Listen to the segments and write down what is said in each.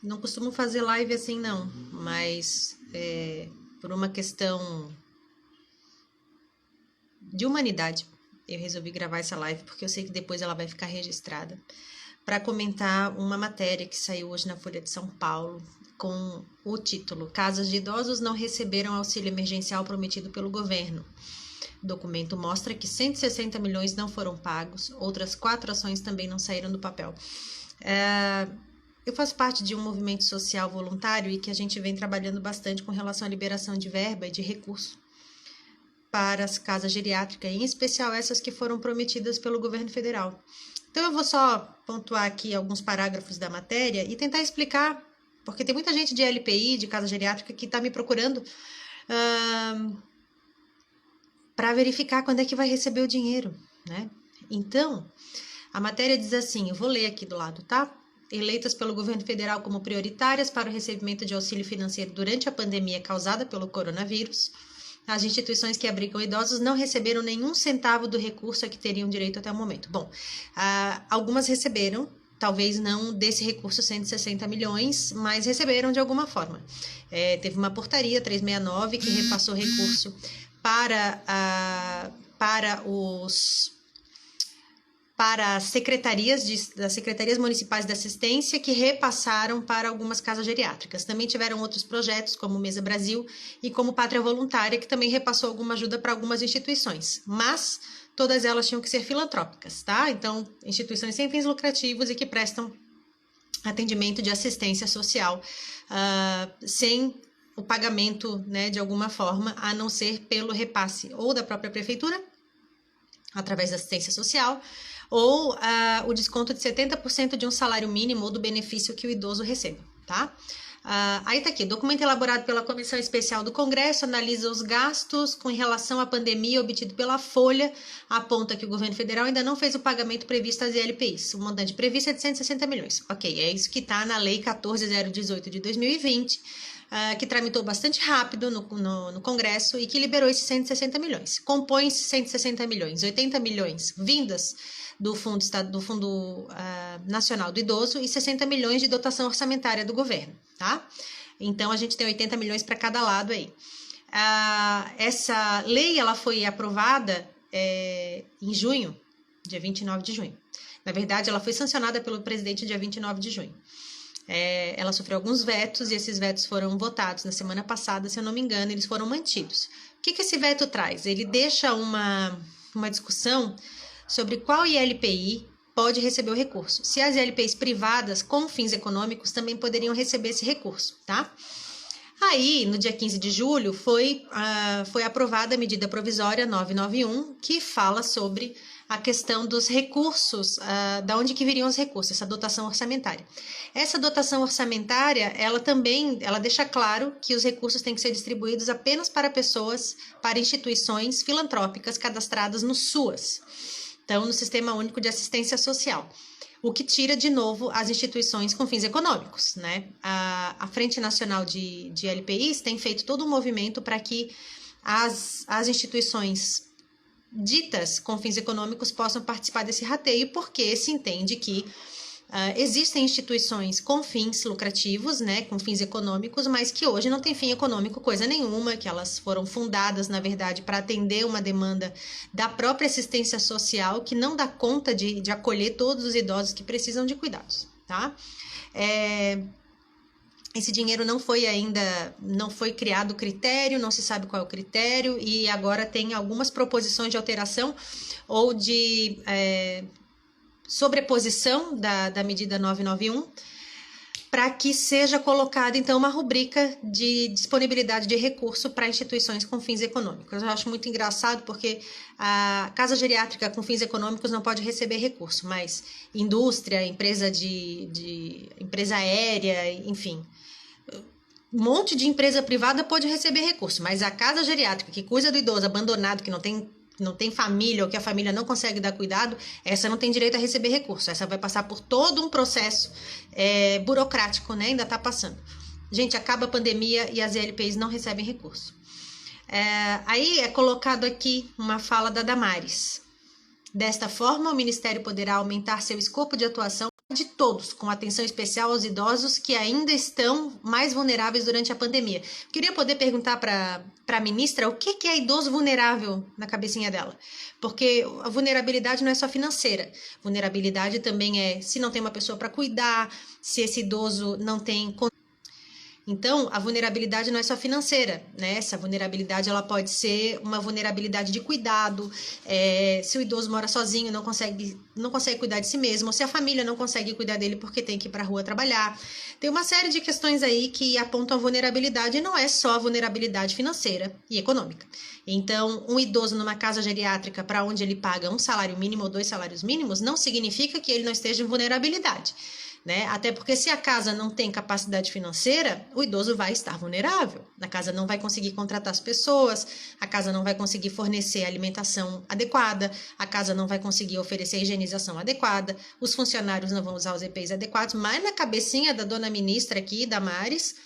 Não costumo fazer live assim, não, mas por uma questão de humanidade, eu resolvi gravar essa live, porque eu sei que depois ela vai ficar registrada, para comentar uma matéria que saiu hoje na Folha de São Paulo, com o título: Casas de idosos não receberam auxílio emergencial prometido pelo governo. O documento mostra que 160 milhões não foram pagos, outras 4 ações também não saíram do papel. Eu faço parte de um movimento social voluntário e que a gente vem trabalhando bastante com relação à liberação de verba e de recurso para as casas geriátricas, em especial essas que foram prometidas pelo governo federal. Então eu vou só pontuar aqui alguns parágrafos da matéria e tentar explicar, porque tem muita gente de LPI, de casa geriátrica, que está me procurando para verificar quando é que vai receber o dinheiro, né? Então, a matéria diz assim, eu vou ler aqui do lado, tá? Eleitas pelo governo federal como prioritárias para o recebimento de auxílio financeiro durante a pandemia causada pelo coronavírus, as instituições que abrigam idosos não receberam nenhum centavo do recurso a que teriam direito até o momento. Bom, algumas receberam, talvez não desse recurso 160 milhões, mas receberam de alguma forma. Teve uma portaria 369 que repassou recurso para as secretarias das secretarias municipais de assistência, que repassaram para algumas casas geriátricas. Também tiveram outros projetos, como Mesa Brasil e como Pátria Voluntária, que também repassou alguma ajuda para algumas instituições, mas todas elas tinham que ser filantrópicas, tá? Então, instituições sem fins lucrativos e que prestam atendimento de assistência social, sem o pagamento, né, de alguma forma, a não ser pelo repasse ou da própria prefeitura, através da assistência social, ou o desconto de 70% de um salário mínimo ou do benefício que o idoso receba, tá? Aí tá aqui, documento elaborado pela Comissão Especial do Congresso analisa os gastos com relação à pandemia obtido pela Folha, aponta que o governo federal ainda não fez o pagamento previsto às ILPIs. O montante previsto é de 160 milhões. Ok, é isso que está na Lei 14.018 de 2020, que tramitou bastante rápido no Congresso e que liberou esses 160 milhões. Compõe-se 160 milhões, 80 milhões vindas do Fundo Nacional do Idoso e 60 milhões de dotação orçamentária do governo, tá? Então, a gente tem 80 milhões para cada lado aí. Essa lei, ela foi aprovada em junho, dia 29 de junho. Na verdade, ela foi sancionada pelo presidente dia 29 de junho. Ela sofreu alguns vetos e esses vetos foram votados na semana passada, se eu não me engano, eles foram mantidos. O que esse veto traz? Ele deixa uma discussão sobre qual ILPI pode receber o recurso. Se as ILPIs privadas com fins econômicos também poderiam receber esse recurso, tá? Aí, no dia 15 de julho, foi aprovada a medida provisória 991, que fala sobre a questão dos recursos, da onde que viriam os recursos, essa dotação orçamentária. Essa dotação orçamentária, ela deixa claro que os recursos têm que ser distribuídos apenas para instituições filantrópicas cadastradas no SUAS, então no Sistema Único de Assistência Social, o que tira de novo as instituições com fins econômicos, né? A Frente Nacional de LPIs tem feito todo um movimento para que as instituições ditas com fins econômicos possam participar desse rateio, porque se entende que existem instituições com fins lucrativos, né, com fins econômicos, mas que hoje não tem fim econômico coisa nenhuma, que elas foram fundadas, na verdade, para atender uma demanda da própria assistência social, que não dá conta de acolher todos os idosos que precisam de cuidados, tá? Esse dinheiro não foi criado critério, não se sabe qual é o critério, e agora tem algumas proposições de alteração ou de sobreposição da medida 991, para que seja colocada, então, uma rubrica de disponibilidade de recurso para instituições com fins econômicos. Eu acho muito engraçado, porque a casa geriátrica com fins econômicos não pode receber recurso, mas indústria, empresa empresa aérea, enfim, um monte de empresa privada pode receber recurso, mas a casa geriátrica que cuida do idoso abandonado, que não tem família ou que a família não consegue dar cuidado, essa não tem direito a receber recurso. Essa vai passar por todo um processo burocrático, né? Ainda está passando. Gente, acaba a pandemia e as ILPIs não recebem recurso. Aí é colocado aqui uma fala da Damares. Desta forma, o Ministério poderá aumentar seu escopo de atuação de todos, com atenção especial aos idosos que ainda estão mais vulneráveis durante a pandemia. Queria poder perguntar para a ministra o que é idoso vulnerável na cabecinha dela, porque a vulnerabilidade não é só financeira, vulnerabilidade também é se não tem uma pessoa para cuidar, se esse idoso não tem. Então, a vulnerabilidade não é só financeira, né? Essa vulnerabilidade ela pode ser uma vulnerabilidade de cuidado, se o idoso mora sozinho, não consegue cuidar de si mesmo, ou se a família não consegue cuidar dele porque tem que ir para a rua trabalhar. Tem uma série de questões aí que apontam a vulnerabilidade e não é só a vulnerabilidade financeira e econômica. Então, um idoso numa casa geriátrica para onde ele paga um salário mínimo ou 2 salários mínimos não significa que ele não esteja em vulnerabilidade. Né? Até porque se a casa não tem capacidade financeira, o idoso vai estar vulnerável. A casa não vai conseguir contratar as pessoas, a casa não vai conseguir fornecer alimentação adequada, a casa não vai conseguir oferecer higienização adequada, os funcionários não vão usar os EPIs adequados, mas na cabecinha da dona ministra aqui, Damares,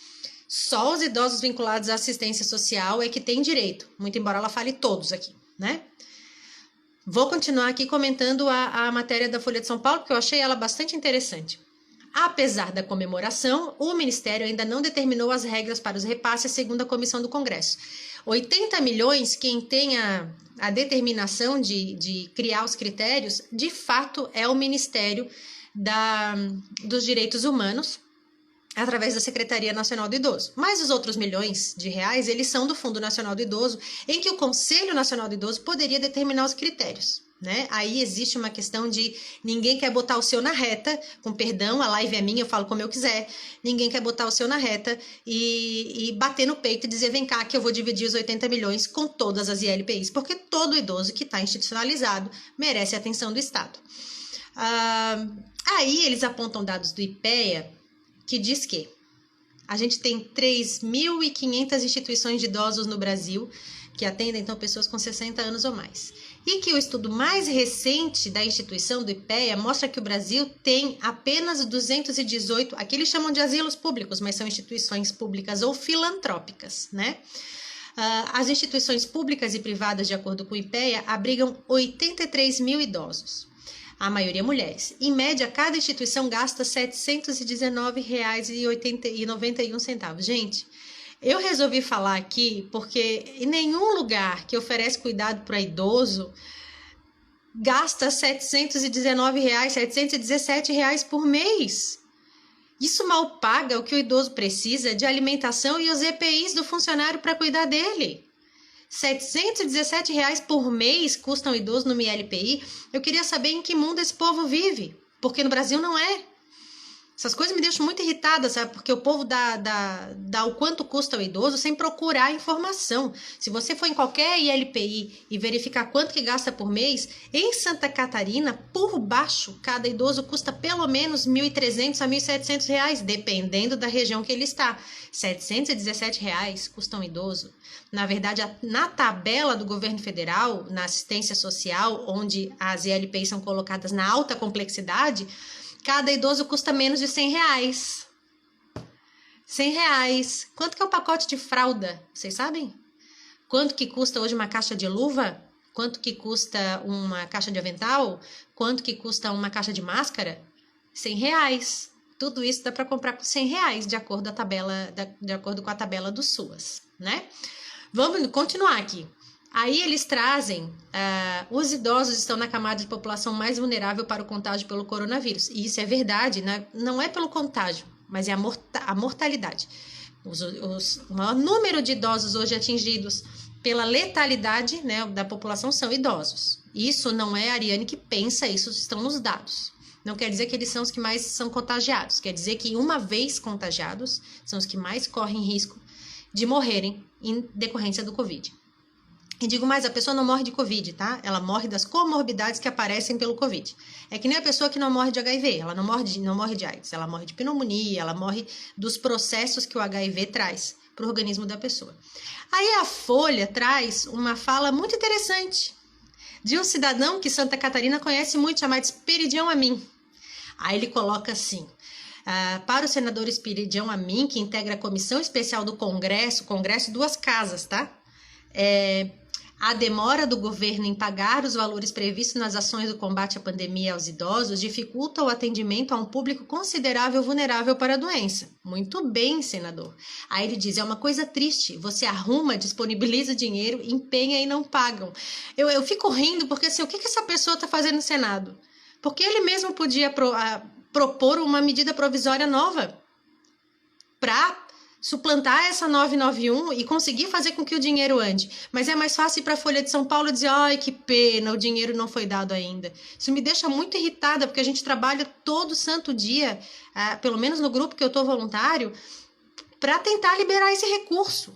só os idosos vinculados à assistência social é que tem direito, muito embora ela fale todos aqui, né? Vou continuar aqui comentando a matéria da Folha de São Paulo, porque eu achei ela bastante interessante. Apesar da comemoração, o Ministério ainda não determinou as regras para os repasses segundo a comissão do Congresso. 80 milhões, quem tem a determinação de criar os critérios, de fato é o Ministério dos Direitos Humanos, através da Secretaria Nacional do Idoso. Mas os outros milhões de reais, eles são do Fundo Nacional do Idoso, em que o Conselho Nacional do Idoso poderia determinar os critérios. Né? Aí existe uma questão de ninguém quer botar o seu na reta, com perdão, a live é minha, eu falo como eu quiser, ninguém quer botar o seu na reta e bater no peito e dizer, vem cá que eu vou dividir os 80 milhões com todas as ILPIs, porque todo idoso que está institucionalizado merece a atenção do Estado. Aí eles apontam dados do IPEA, que diz que a gente tem 3.500 instituições de idosos no Brasil, que atendem, então, pessoas com 60 anos ou mais. E que o estudo mais recente da instituição do IPEA mostra que o Brasil tem apenas 218, aqui eles chamam de asilos públicos, mas são instituições públicas ou filantrópicas, né? As instituições públicas e privadas, de acordo com o IPEA, abrigam 83 mil idosos, a maioria mulheres. Em média, cada instituição gasta R$ 719,91. Gente, eu resolvi falar aqui porque em nenhum lugar que oferece cuidado para idoso gasta R$ 719,00, R$ 717 por mês. Isso mal paga o que o idoso precisa de alimentação e os EPIs do funcionário para cuidar dele. R$ 717 por mês custa um idoso no ILPI. Eu queria saber em que mundo esse povo vive, porque no Brasil não é. Essas coisas me deixam muito irritada, sabe? Porque o povo dá o quanto custa o idoso sem procurar informação. Se você for em qualquer ILPI e verificar quanto que gasta por mês, em Santa Catarina, por baixo, cada idoso custa pelo menos R$ 1.300 a R$ 1.700, dependendo da região que ele está. R$ 717 custa um idoso. Na verdade, na tabela do governo federal, na assistência social, onde as ILPIs são colocadas na alta complexidade, cada idoso custa menos de R$ 100. R$ 100. Quanto que é um pacote de fralda? Vocês sabem? Quanto que custa hoje uma caixa de luva? Quanto que custa uma caixa de avental? Quanto que custa uma caixa de máscara? R$ 100. Tudo isso dá para comprar por R$ 100, de acordo com a tabela do SUAS, né? Vamos continuar aqui. Aí eles trazem, os idosos estão na camada de população mais vulnerável para o contágio pelo coronavírus. E isso é verdade, né? Não é pelo contágio, mas é a mortalidade. O maior número de idosos hoje atingidos pela letalidade, né, da população são idosos. Isso não é a Ariane que pensa, isso estão nos dados. Não quer dizer que eles são os que mais são contagiados. Quer dizer que uma vez contagiados, são os que mais correm risco de morrerem em decorrência do Covid. E digo mais, a pessoa não morre de Covid, tá? Ela morre das comorbidades que aparecem pelo Covid. É que nem a pessoa que não morre de HIV, ela não morre de AIDS, ela morre de pneumonia, ela morre dos processos que o HIV traz para o organismo da pessoa. Aí a Folha traz uma fala muito interessante de um cidadão que Santa Catarina conhece muito, chamado Esperidião Amin. Aí ele coloca assim: para o senador Esperidião Amin, que integra a Comissão Especial do Congresso, Duas Casas, tá? A demora do governo em pagar os valores previstos nas ações do combate à pandemia aos idosos dificulta o atendimento a um público considerável vulnerável para a doença. Muito bem, senador. Aí ele diz, é uma coisa triste, você arruma, disponibiliza dinheiro, empenha e não pagam. Eu fico rindo porque assim, o que essa pessoa está fazendo no Senado? Porque ele mesmo podia propor uma medida provisória nova para suplantar essa 991 e conseguir fazer com que o dinheiro ande. Mas é mais fácil ir para a Folha de São Paulo e dizer, ai, que pena, o dinheiro não foi dado ainda. Isso me deixa muito irritada, porque a gente trabalha todo santo dia, pelo menos no grupo que eu estou voluntário, para tentar liberar esse recurso.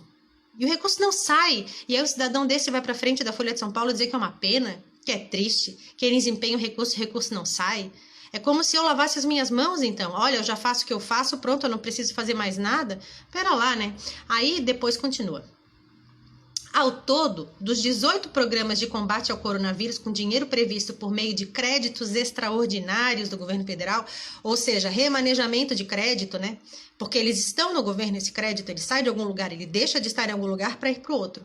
E o recurso não sai. E aí o cidadão desse vai para frente da Folha de São Paulo dizer que é uma pena, que é triste, que eles empenham o recurso não sai. É como se eu lavasse as minhas mãos, então. Olha, eu já faço o que eu faço, pronto, eu não preciso fazer mais nada. Pera lá, né? Aí depois continua. Ao todo, dos 18 programas de combate ao coronavírus com dinheiro previsto por meio de créditos extraordinários do governo federal, ou seja, remanejamento de crédito, né? Porque eles estão no governo, esse crédito, ele sai de algum lugar, ele deixa de estar em algum lugar para ir para o outro.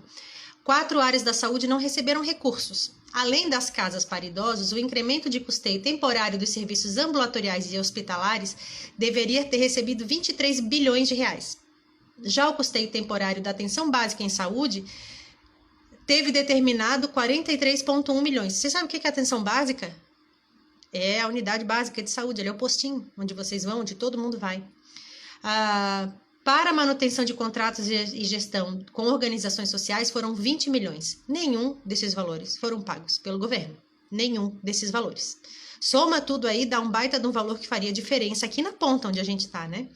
4 áreas da saúde não receberam recursos. Além das casas para idosos, o incremento de custeio temporário dos serviços ambulatoriais e hospitalares deveria ter recebido 23 bilhões de reais. Já o custeio temporário da atenção básica em saúde teve determinado 43,1 milhões. Você sabe o que é atenção básica? É a unidade básica de saúde, ele é o postinho, onde vocês vão, onde todo mundo vai. Para a manutenção de contratos e gestão com organizações sociais foram 20 milhões. Nenhum desses valores foram pagos pelo governo. Nenhum desses valores. Soma tudo aí, dá um baita de um valor que faria diferença aqui na ponta onde a gente está, né?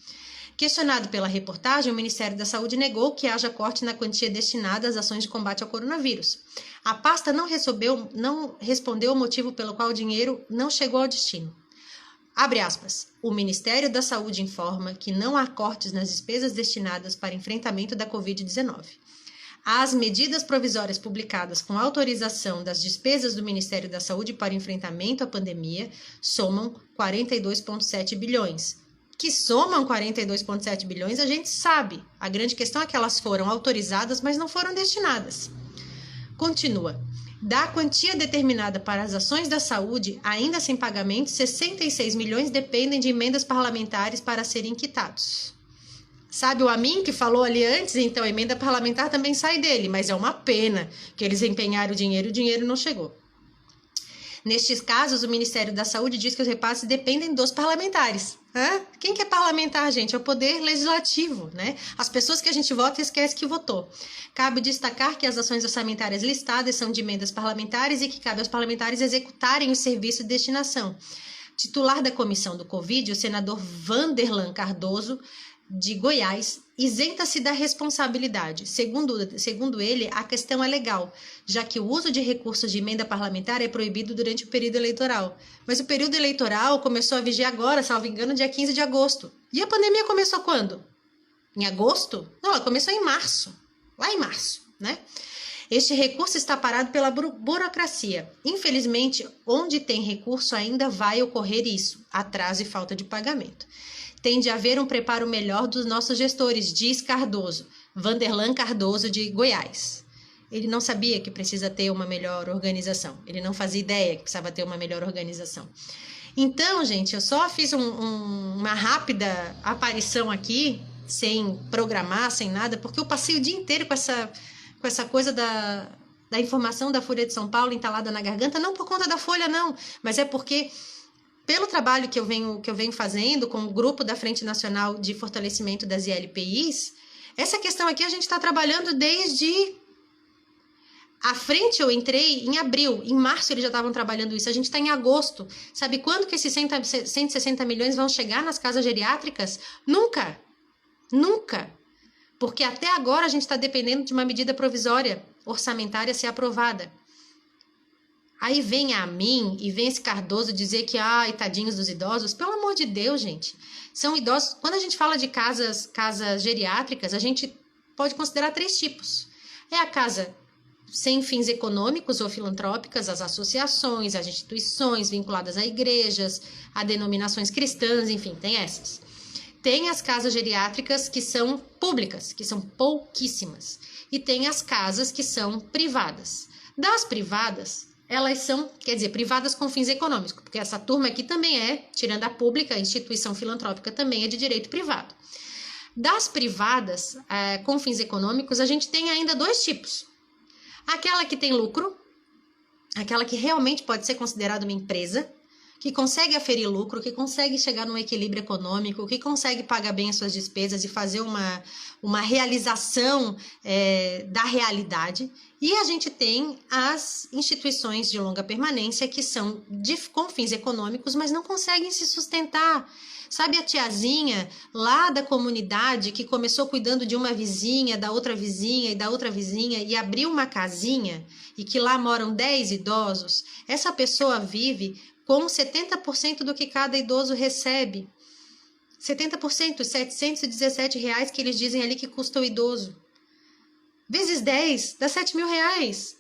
Questionado pela reportagem, o Ministério da Saúde negou que haja corte na quantia destinada às ações de combate ao coronavírus. A pasta não respondeu o motivo pelo qual o dinheiro não chegou ao destino. Abre aspas, o Ministério da Saúde informa que não há cortes nas despesas destinadas para enfrentamento da Covid-19. As medidas provisórias publicadas com autorização das despesas do Ministério da Saúde para enfrentamento à pandemia somam 42,7 bilhões. Que somam 42,7 bilhões, a gente sabe. A grande questão é que elas foram autorizadas, mas não foram destinadas. Continua. Da quantia determinada para as ações da saúde, ainda sem pagamento, 66 milhões dependem de emendas parlamentares para serem quitados. Sabe o Amin que falou ali antes? Então a emenda parlamentar também sai dele, mas é uma pena que eles empenharam o dinheiro não chegou. Nestes casos, o Ministério da Saúde diz que os repasses dependem dos parlamentares. Quem que é parlamentar, gente? É o poder legislativo, né? As pessoas que a gente vota esquece que votou. Cabe destacar que as ações orçamentárias listadas são de emendas parlamentares e que cabe aos parlamentares executarem o serviço de destinação. Titular da comissão do Covid, o senador Vanderlan Cardoso, de Goiás, isenta-se da responsabilidade. Segundo ele, a questão é legal, já que o uso de recursos de emenda parlamentar é proibido durante o período eleitoral. Mas o período eleitoral começou a vigiar agora, salvo engano, dia 15 de agosto. E a pandemia começou quando? Em agosto? Não, ela começou em março. Lá em março, né? Este recurso está parado pela burocracia. Infelizmente, onde tem recurso ainda vai ocorrer isso, atraso e falta de pagamento. Tem de haver um preparo melhor dos nossos gestores, diz Cardoso, Vanderlan Cardoso, de Goiás. Ele não sabia que precisa ter uma melhor organização. Ele não fazia ideia que precisava ter uma melhor organização. Então, gente, eu só fiz uma rápida aparição aqui, sem programar, sem nada, porque eu passei o dia inteiro com essa coisa da informação da Folha de São Paulo entalada na garganta, não por conta da Folha, não, mas é porque pelo trabalho que eu venho fazendo com o grupo da Frente Nacional de Fortalecimento das ILPIs, essa questão aqui a gente está trabalhando desde... A frente eu entrei em abril, em março eles já estavam trabalhando isso, a gente está em agosto. Sabe quando que esses 160 milhões vão chegar nas casas geriátricas? Nunca! Nunca! Porque até agora a gente está dependendo de uma medida provisória orçamentária ser aprovada. Aí vem a mim e vem esse Cardoso dizer que, ai, tadinhos dos idosos. Pelo amor de Deus, gente. São idosos... Quando a gente fala de casas geriátricas, a gente pode considerar 3 tipos. É a casa sem fins econômicos ou filantrópicas, as associações, as instituições vinculadas a igrejas, a denominações cristãs, enfim, tem essas. Tem as casas geriátricas que são públicas, que são pouquíssimas. E tem as casas que são privadas. Das privadas, elas são, quer dizer, privadas com fins econômicos, porque essa turma aqui também é, tirando a pública, a instituição filantrópica também é de direito privado. Das privadas com fins econômicos, a gente tem ainda dois tipos. Aquela que tem lucro, aquela que realmente pode ser considerada uma empresa, que consegue aferir lucro, que consegue chegar num equilíbrio econômico, que consegue pagar bem as suas despesas e fazer uma realização da realidade. E a gente tem as instituições de longa permanência que são com fins econômicos, mas não conseguem se sustentar. Sabe a tiazinha lá da comunidade que começou cuidando de uma vizinha, da outra vizinha e da outra vizinha e abriu uma casinha e que lá moram 10 idosos? Essa pessoa vive com 70% do que cada idoso recebe. 70%, R$717 que eles dizem ali que custa o idoso. Vezes 10, dá R$7.000.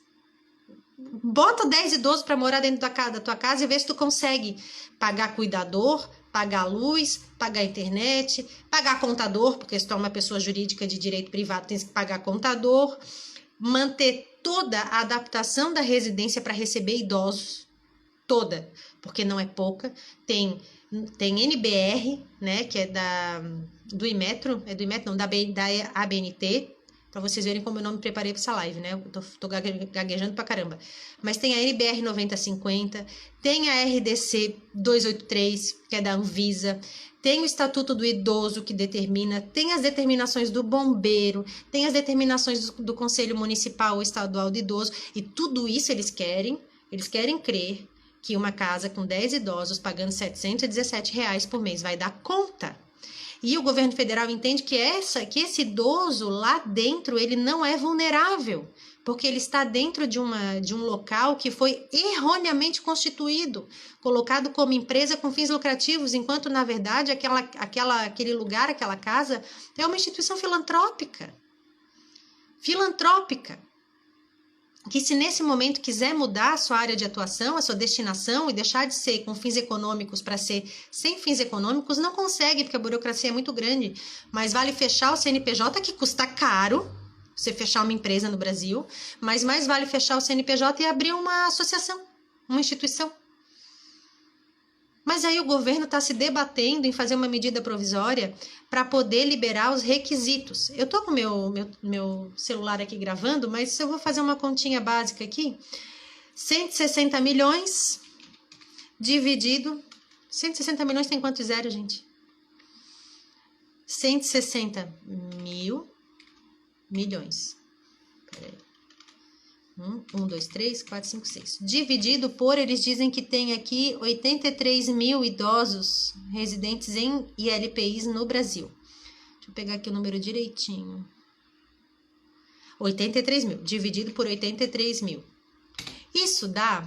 Bota 10 idosos para morar dentro da tua casa e vê se tu consegue pagar cuidador, pagar luz, pagar internet, pagar contador, porque se tu é uma pessoa jurídica de direito privado, tem que pagar contador, manter toda a adaptação da residência para receber idosos, toda, porque não é pouca. Tem NBR, né, que é do Inmetro, não, da ABNT, para vocês verem como eu não me preparei para essa live, né? Eu tô gaguejando pra caramba. Mas tem a NBR 9050, tem a RDC 283, que é da Anvisa, tem o Estatuto do Idoso, que determina, tem as determinações do bombeiro, tem as determinações do Conselho Municipal ou Estadual de Idoso, e tudo isso eles querem crer que uma casa com 10 idosos pagando R$717 por mês vai dar conta. E o governo federal entende que esse idoso lá dentro, ele não é vulnerável, porque ele está dentro de um local que foi erroneamente constituído, colocado como empresa com fins lucrativos, enquanto, na verdade, aquele lugar, aquela casa, é uma instituição filantrópica. Que se nesse momento quiser mudar a sua área de atuação, a sua destinação e deixar de ser com fins econômicos para ser sem fins econômicos, não consegue, porque a burocracia é muito grande. Mas vale fechar o CNPJ, que custa caro, você fechar uma empresa no Brasil, mas mais vale fechar o CNPJ e abrir uma associação, uma instituição. Mas aí o governo está se debatendo em fazer uma medida provisória para poder liberar os requisitos. Eu estou com meu celular aqui gravando, mas eu vou fazer uma continha básica aqui. 160 milhões dividido... 160 milhões tem quantos zeros, gente? 160 milhões. Peraí. 1, 2, 3, 4, 5, 6. Dividido por, eles dizem que tem aqui 83 mil idosos residentes em ILPIs no Brasil. Deixa eu pegar aqui o número direitinho. 83 mil, dividido por 83 mil. Isso dá,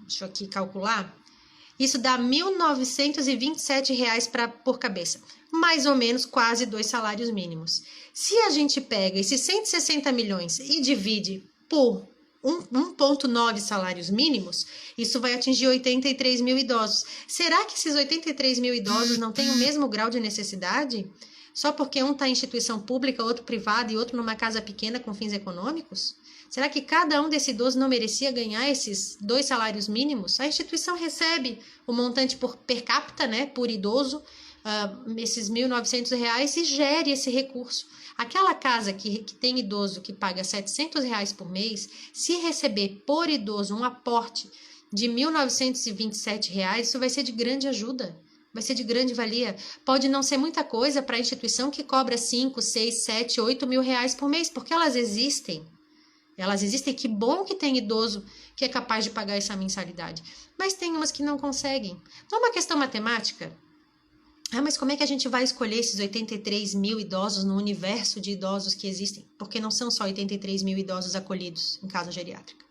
deixa eu aqui calcular, isso dá R$ 1.927 por cabeça. Mais ou menos quase 2 salários mínimos. Se a gente pega esses 160 milhões e divide por 1,9 salários mínimos, isso vai atingir 83 mil idosos. Será que esses 83 mil idosos não têm o mesmo grau de necessidade? Só porque um está em instituição pública, outro privada e outro numa casa pequena com fins econômicos? Será que cada um desses idosos não merecia ganhar esses 2 salários mínimos? A instituição recebe o montante per capita, né, por idoso, esses R$ 1.900 e gere esse recurso. Aquela casa que tem idoso que paga R$ 700 por mês, se receber por idoso um aporte de R$ 1.927, isso vai ser de grande ajuda, vai ser de grande valia. Pode não ser muita coisa para a instituição que cobra 5, 6, 7, 8 mil reais por mês, porque elas existem. Elas existem, que bom que tem idoso que é capaz de pagar essa mensalidade. Mas tem umas que não conseguem. Não é uma questão matemática. Mas como é que a gente vai escolher esses 83 mil idosos no universo de idosos que existem? Porque não são só 83 mil idosos acolhidos em casa geriátrica.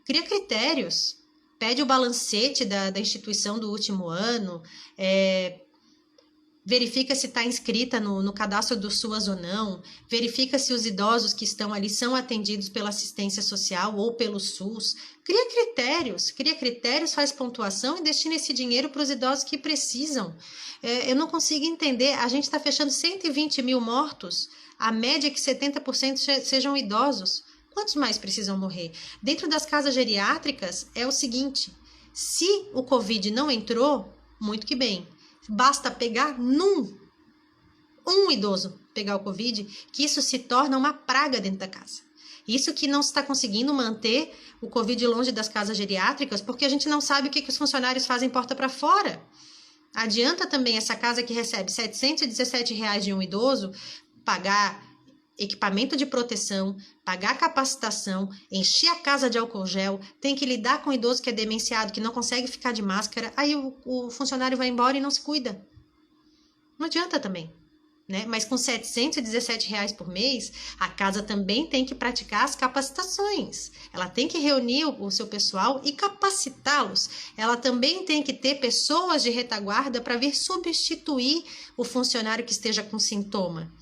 Cria critérios, pede o balancete da instituição do último ano, verifica se está inscrita no cadastro do SUAS ou não, verifica se os idosos que estão ali são atendidos pela assistência social ou pelo SUS. Cria critérios, faz pontuação e destina esse dinheiro para os idosos que precisam. Eu não consigo entender, a gente está fechando 120 mil mortos, a média é que 70% sejam idosos. Quantos mais precisam morrer? Dentro das casas geriátricas é o seguinte, se o Covid não entrou, muito que bem, basta pegar um idoso pegar o Covid, que isso se torna uma praga dentro da casa. Isso que não está conseguindo manter o Covid longe das casas geriátricas, porque a gente não sabe o que os funcionários fazem porta para fora. Adianta também essa casa que recebe R$ 717 de um idoso pagar equipamento de proteção, pagar capacitação, encher a casa de álcool gel, tem que lidar com um idoso que é demenciado, que não consegue ficar de máscara, aí o funcionário vai embora e não se cuida. Não adianta também. Né? Mas com R$ 717 por mês, a casa também tem que praticar as capacitações. Ela tem que reunir o seu pessoal e capacitá-los. Ela também tem que ter pessoas de retaguarda para vir substituir o funcionário que esteja com sintoma.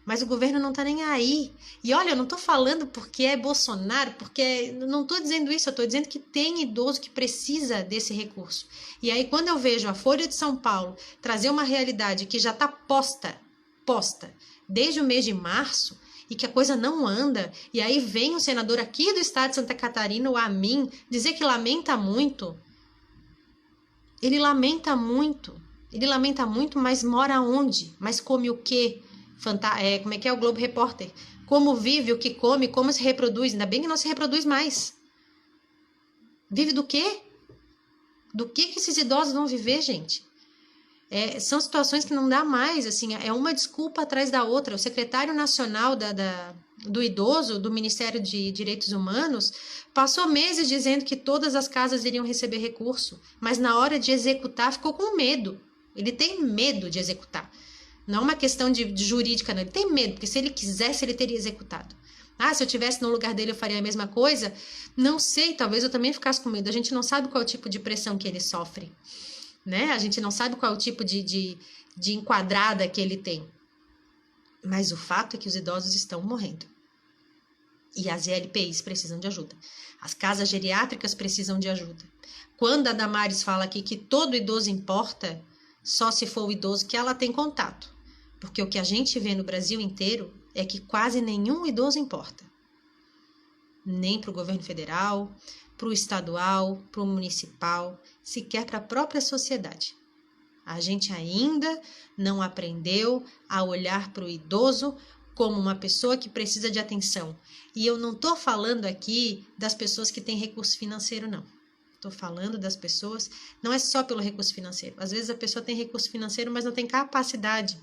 Mas o governo não está nem aí. E olha, eu não estou falando porque é Bolsonaro, porque não estou dizendo isso, eu estou dizendo que tem idoso que precisa desse recurso. E aí, quando eu vejo a Folha de São Paulo trazer uma realidade que já está posta desde o mês de março e que a coisa não anda, e aí vem um senador aqui do estado de Santa Catarina, o Amin, dizer que lamenta muito. Ele lamenta muito, mas mora onde? Mas come o quê? Como é que é o Globo Repórter? Como vive, o que come, como se reproduz? Ainda bem que não se reproduz mais. Vive do quê? Do que esses idosos vão viver, gente? São situações que não dá mais, assim, é uma desculpa atrás da outra. O secretário nacional do idoso, do Ministério de Direitos Humanos, passou meses dizendo que todas as casas iriam receber recurso, mas na hora de executar ficou com medo. Ele tem medo de executar. Não é uma questão de jurídica, não. Ele tem medo, porque se ele quisesse, ele teria executado. Se eu estivesse no lugar dele, eu faria a mesma coisa? Não sei, talvez eu também ficasse com medo. A gente não sabe qual é o tipo de pressão que ele sofre. Né? A gente não sabe qual é o tipo de enquadrada que ele tem. Mas o fato é que os idosos estão morrendo. E as ELPIs precisam de ajuda. As casas geriátricas precisam de ajuda. Quando a Damares fala aqui que todo idoso importa, só se for o idoso que ela tem contato. Porque o que a gente vê no Brasil inteiro é que quase nenhum idoso importa. Nem para o governo federal, para o estadual, para o municipal, sequer para a própria sociedade. A gente ainda não aprendeu a olhar para o idoso como uma pessoa que precisa de atenção. E eu não estou falando aqui das pessoas que têm recurso financeiro, não. Estou falando das pessoas, não é só pelo recurso financeiro. Às vezes a pessoa tem recurso financeiro, mas não tem capacidade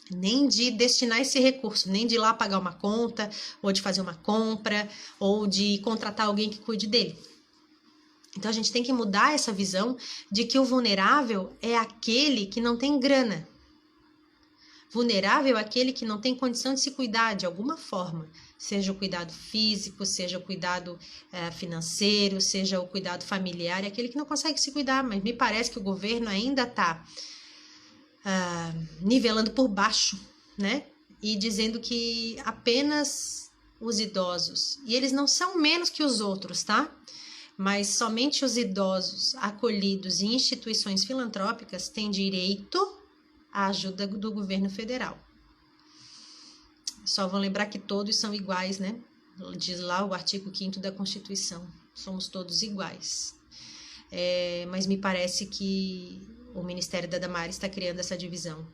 nem de destinar esse recurso, nem de ir lá pagar uma conta, ou de fazer uma compra, ou de contratar alguém que cuide dele. Então, a gente tem que mudar essa visão de que o vulnerável é aquele que não tem grana. Vulnerável é aquele que não tem condição de se cuidar de alguma forma, seja o cuidado físico, seja o cuidado financeiro, seja o cuidado familiar, é aquele que não consegue se cuidar, mas me parece que o governo ainda está nivelando por baixo, né? E dizendo que apenas os idosos, e eles não são menos que os outros, tá? Mas somente os idosos acolhidos em instituições filantrópicas têm direito à ajuda do governo federal. Só vão lembrar que todos são iguais, né? Diz lá o artigo 5º da Constituição, somos todos iguais. Mas me parece que o Ministério da Damares está criando essa divisão.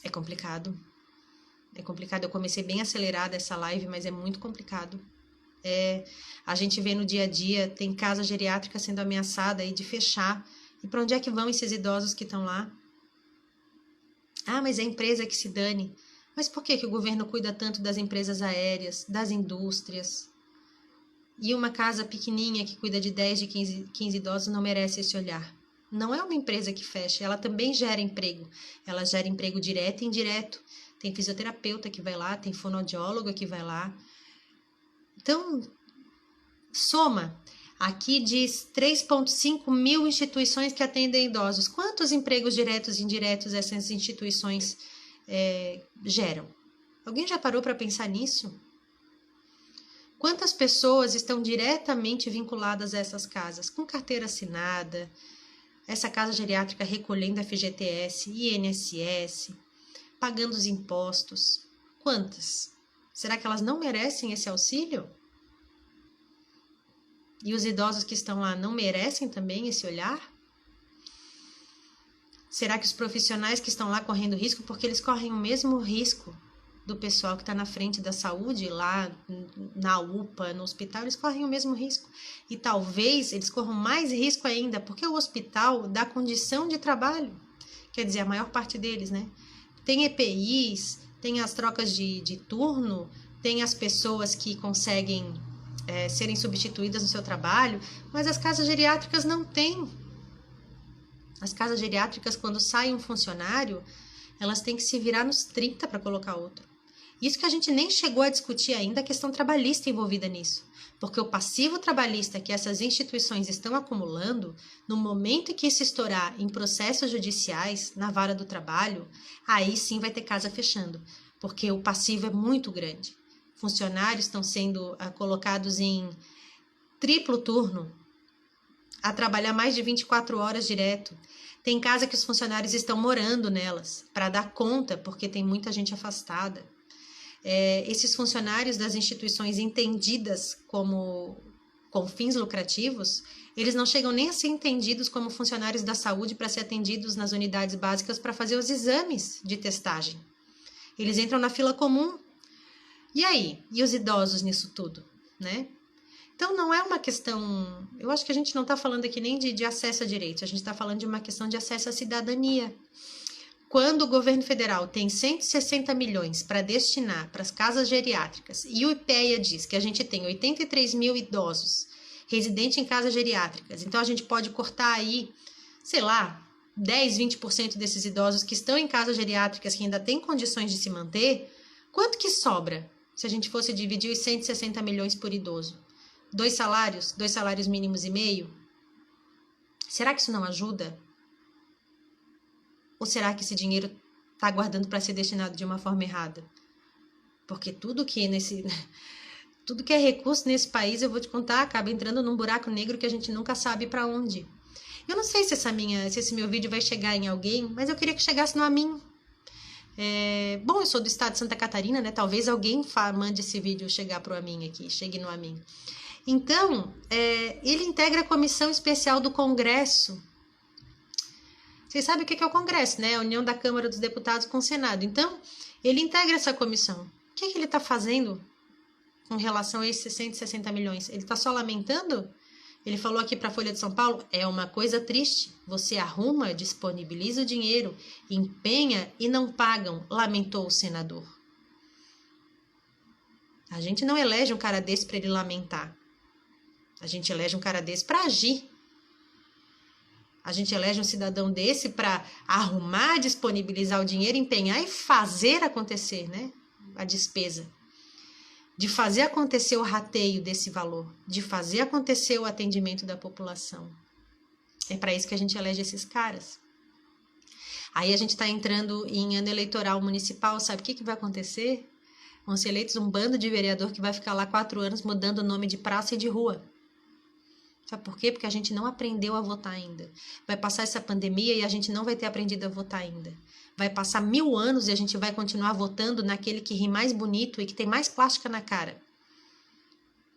É complicado. Eu comecei bem acelerada essa live, mas é muito complicado. A gente vê no dia a dia, tem casa geriátrica sendo ameaçada aí de fechar. E para onde é que vão esses idosos que estão lá? Mas é a empresa que se dane. Mas por que o governo cuida tanto das empresas aéreas, das indústrias? E uma casa pequenininha que cuida de 10, de 15 idosos não merece esse olhar. Não é uma empresa que fecha, ela também gera emprego. Ela gera emprego direto e indireto. Tem fisioterapeuta que vai lá, tem fonoaudióloga que vai lá. Então, soma. Aqui diz 3,5 mil instituições que atendem idosos. Quantos empregos diretos e indiretos essas instituições geram? Alguém já parou para pensar nisso? Quantas pessoas estão diretamente vinculadas a essas casas, com carteira assinada, essa casa geriátrica recolhendo FGTS, INSS, pagando os impostos? Quantas? Será que elas não merecem esse auxílio? E os idosos que estão lá não merecem também esse olhar? Será que os profissionais que estão lá correndo risco, porque eles correm o mesmo risco do pessoal que está na frente da saúde, lá na UPA, no hospital, eles correm o mesmo risco. E talvez eles corram mais risco ainda, porque o hospital dá condição de trabalho. Quer dizer, a maior parte deles, né? Tem EPIs, tem as trocas de turno, tem as pessoas que conseguem serem substituídas no seu trabalho, mas as casas geriátricas não têm. As casas geriátricas, quando sai um funcionário, elas têm que se virar nos 30 para colocar outro. Isso que a gente nem chegou a discutir ainda, a questão trabalhista envolvida nisso. Porque o passivo trabalhista que essas instituições estão acumulando, no momento em que isso estourar em processos judiciais, na vara do trabalho, aí sim vai ter casa fechando. Porque o passivo é muito grande. Funcionários estão sendo colocados em triplo turno, a trabalhar mais de 24 horas direto. Tem casa que os funcionários estão morando nelas para dar conta, porque tem muita gente afastada. Esses funcionários das instituições entendidas com fins lucrativos, eles não chegam nem a ser entendidos como funcionários da saúde para ser atendidos nas unidades básicas para fazer os exames de testagem. Eles entram na fila comum. E aí? E os idosos nisso tudo, né? Então, não é uma questão... Eu acho que a gente não está falando aqui nem de acesso a direitos, a gente está falando de uma questão de acesso à cidadania. Quando o governo federal tem 160 milhões para destinar para as casas geriátricas e o IPEA diz que a gente tem 83 mil idosos residentes em casas geriátricas, então a gente pode cortar aí, sei lá, 10, 20% desses idosos que estão em casas geriátricas que ainda têm condições de se manter, quanto que sobra se a gente fosse dividir os 160 milhões por idoso? 2 salários mínimos e meio? Será que isso não ajuda? Ou será que esse dinheiro está guardando para ser destinado de uma forma errada? Porque tudo que é recurso nesse país, eu vou te contar, acaba entrando num buraco negro que a gente nunca sabe para onde. Eu não sei se esse meu vídeo vai chegar em alguém, mas eu queria que chegasse no Amin. Bom, eu sou do estado de Santa Catarina, né? Talvez alguém mande esse vídeo chegar pro Amin aqui, chegue no Amin. Então, ele integra a comissão especial do Congresso. Vocês sabem o que é o Congresso, né? A União da Câmara dos Deputados com o Senado. Então, ele integra essa comissão. O que ele está fazendo com relação a esses 160 milhões? Ele está só lamentando? Ele falou aqui para a Folha de São Paulo, é uma coisa triste. Você arruma, disponibiliza o dinheiro, empenha e não pagam, lamentou o senador. A gente não elege um cara desse para ele lamentar. A gente elege um cara desse para agir. A gente elege um cidadão desse para arrumar, disponibilizar o dinheiro, empenhar e fazer acontecer, né? A despesa. De fazer acontecer o rateio desse valor, de fazer acontecer o atendimento da população. É para isso que a gente elege esses caras. Aí a gente está entrando em ano eleitoral municipal, sabe o que vai acontecer? Vão ser eleitos um bando de vereador que vai ficar lá 4 anos mudando o nome de praça e de rua. Sabe por quê? Porque a gente não aprendeu a votar ainda. Vai passar essa pandemia e a gente não vai ter aprendido a votar ainda. Vai passar 1000 anos e a gente vai continuar votando naquele que ri mais bonito e que tem mais plástica na cara.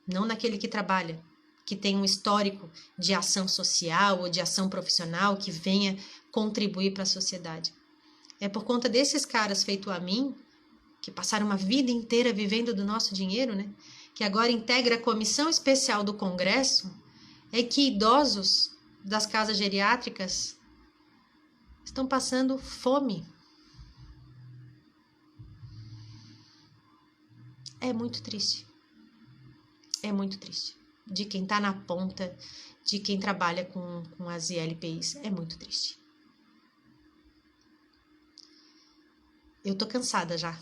Não naquele que trabalha, que tem um histórico de ação social ou de ação profissional que venha contribuir para a sociedade. É por conta desses caras feito a mim, que passaram uma vida inteira vivendo do nosso dinheiro, né? Que agora integra a comissão especial do Congresso, é que idosos das casas geriátricas estão passando fome. É muito triste. É muito triste. De quem está na ponta, de quem trabalha com as ILPIs. É muito triste. Eu tô cansada já.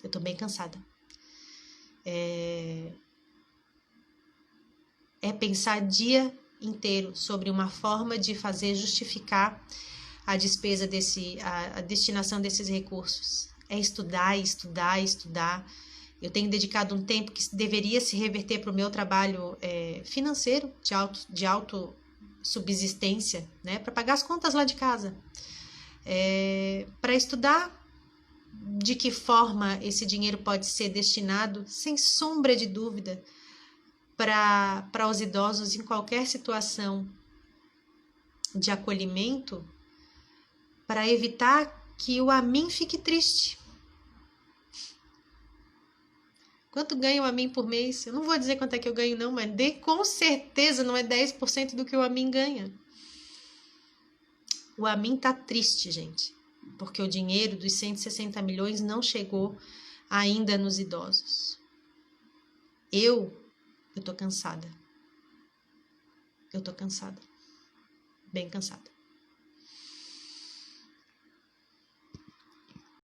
Eu tô bem cansada. É pensar dia inteiro sobre uma forma de fazer justificar a despesa a destinação desses recursos. É estudar, estudar, estudar. Eu tenho dedicado um tempo que deveria se reverter para o meu trabalho financeiro, de autossubsistência, né? Para pagar as contas lá de casa. Para estudar, de que forma esse dinheiro pode ser destinado, sem sombra de dúvida, para os idosos em qualquer situação de acolhimento, para evitar que o Amin fique triste. Quanto ganha o Amin por mês? Eu não vou dizer quanto é que eu ganho não, mas com certeza não é 10% do que o Amin ganha. O Amin tá triste, gente, porque o dinheiro dos 160 milhões não chegou ainda nos idosos. Eu tô cansada. Eu tô cansada. Bem cansada.